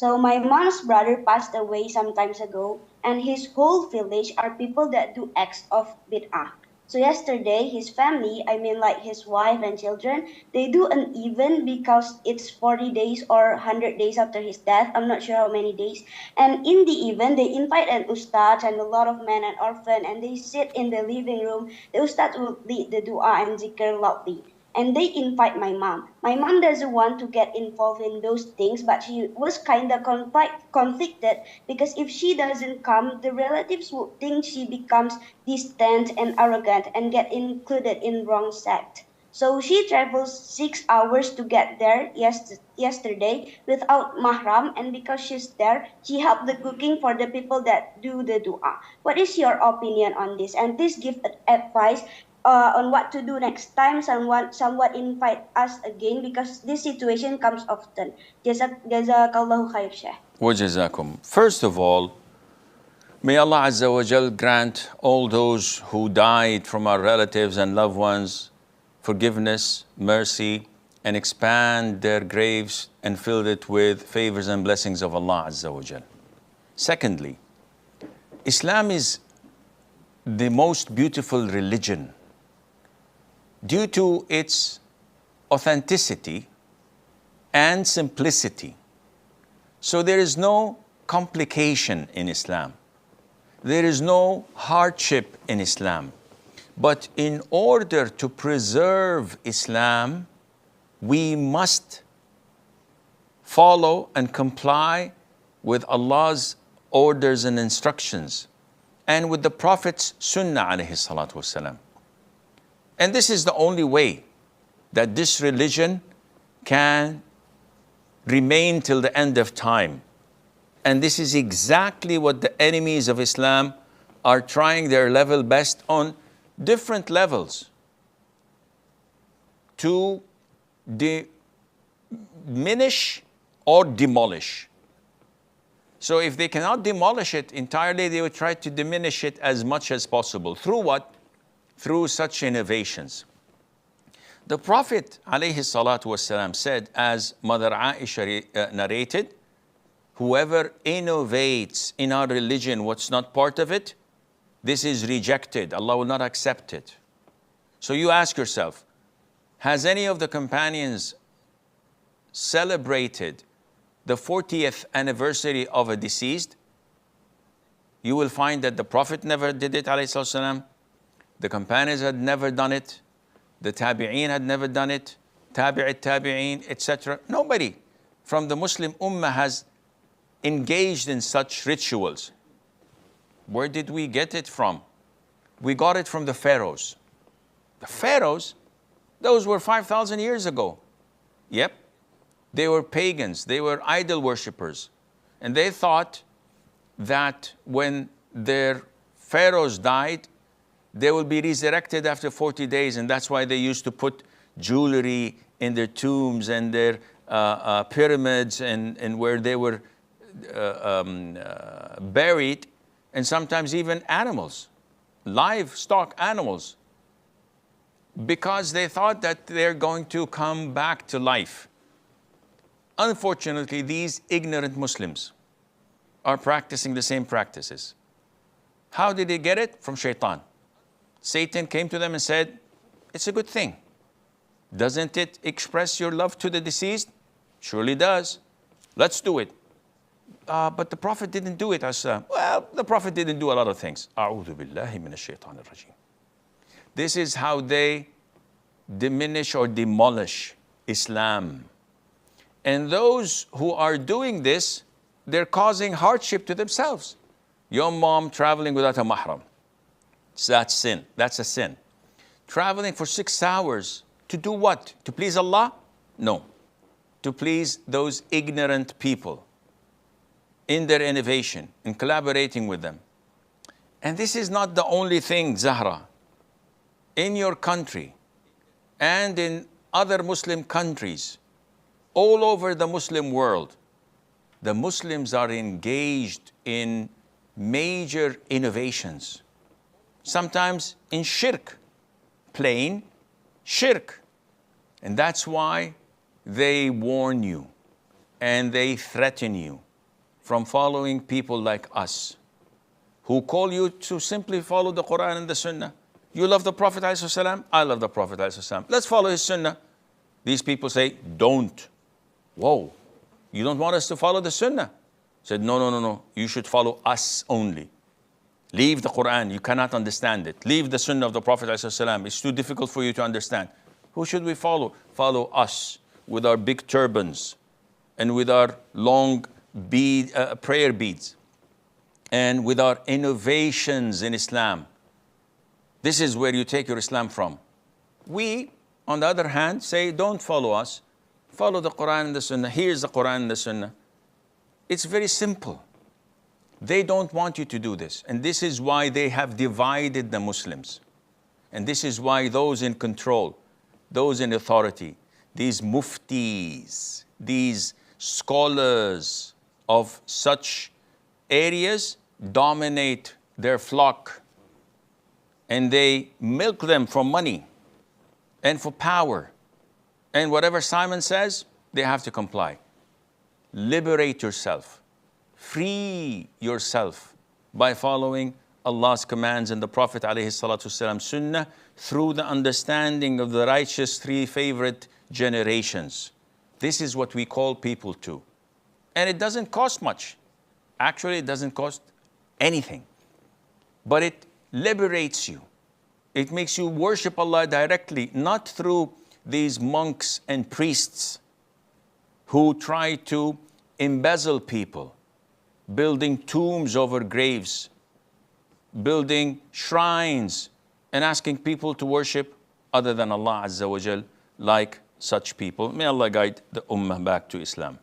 So my mom's brother passed away some times ago, and his whole village are people that do acts of bid'ah. So yesterday, his family, I mean like his wife and children, they do an event because it's 40 days or 100 days after his death. I'm not sure how many days. And in the event, they invite an ustad and a lot of men and orphan, and they sit in the living room. The ustad will lead the dua and zikr loudly, and they invite my mom. My mom doesn't want to get involved in those things, but she was kind of conflicted because if she doesn't come, the relatives would think she becomes distant and arrogant and get included in wrong sect. So she travels 6 hours to get there yesterday without mahram, and because she's there, she helped the cooking for the people that do the dua. What is your opinion on this? And please give advice on what to do next time someone invite us again, because this situation comes often. Jazakallahu khair, Sheikh. Wajazakum. First of all, may Allah Azza wa Jal grant all those who died from our relatives and loved ones forgiveness, mercy, and expand their graves and fill it with favors and blessings of Allah Azza wa Jal. Secondly, Islam is the most beautiful religion due to its authenticity and simplicity. So there is no complication in Islam. There is no hardship in Islam. But in order to preserve Islam, we must follow and comply with Allah's orders and instructions and with the Prophet's Sunnah alayhi salatu wasalam. And this is the only way that this religion can remain till the end of time. And this is exactly what the enemies of Islam are trying their level best on different levels to diminish or demolish. So if they cannot demolish it entirely, they will try to diminish it as much as possible. Through what? Through such innovations. The Prophet ﷺ said, as Mother Aisha narrated, whoever innovates in our religion what's not part of it, this is rejected. Allah will not accept it. So you ask yourself, has any of the companions celebrated the 40th anniversary of a deceased? You will find that the Prophet never did it, ﷺ. The companions had never done it. The tabi'een had never done it. Tabi'een, etc. Nobody from the Muslim Ummah has engaged in such rituals. Where did we get it from? We got it from the pharaohs. The pharaohs, those were 5,000 years ago. Yep, they were pagans, they were idol worshippers. And they thought that when their pharaohs died, they will be resurrected after 40 days. And that's why they used to put jewelry in their tombs and their pyramids and where they were buried, and sometimes even animals, livestock animals, because they thought that they're going to come back to life. Unfortunately, these ignorant Muslims are practicing the same practices. How did they get it? From shaitan. Satan came to them and said, it's a good thing. Doesn't it express your love to the deceased? Surely does. Let's do it. But the Prophet didn't do it. Well, the Prophet didn't do a lot of things. A'udhu billahi minash shaitanir rajim. This is how they diminish or demolish Islam. And those who are doing this, they're causing hardship to themselves. Your mom traveling without a mahram. So that's sin. That's a sin. Traveling for 6 hours to do what? To please Allah? No. To please those ignorant people in their innovation, in collaborating with them. And this is not the only thing, Zahra. In your country and in other Muslim countries, all over the Muslim world, the Muslims are engaged in major innovations. Sometimes in shirk, plain shirk. And that's why they warn you and they threaten you from following people like us, who call you to simply follow the Quran and the Sunnah. You love the Prophet ﷺ, I love the Prophet ﷺ. Let's follow his Sunnah. These people say, don't. Whoa, you don't want us to follow the Sunnah? Said, no. You should follow us only. Leave the Quran, you cannot understand it. Leave the Sunnah of the Prophet ﷺ, it's too difficult for you to understand. Who should we follow? Follow us with our big turbans and with our long prayer beads and with our innovations in Islam. This is where you take your Islam from. We, on the other hand, say, don't follow us. Follow the Quran and the Sunnah. Here's the Quran and the Sunnah. It's very simple. They don't want you to do this. And this is why they have divided the Muslims. And this is why those in control, those in authority, these muftis, these scholars of such areas dominate their flock. And they milk them for money and for power. And whatever Simon says, they have to comply. Liberate yourself. Free yourself by following Allah's commands and the Prophet ﷺ Sunnah through the understanding of the righteous three favorite generations. This is what we call people to. And it doesn't cost much. Actually, it doesn't cost anything. But it liberates you. It makes you worship Allah directly, not through these monks and priests who try to embezzle people, building tombs over graves, building shrines, and asking people to worship other than Allah Azza wa Jal, like such people. May Allah guide the Ummah back to Islam.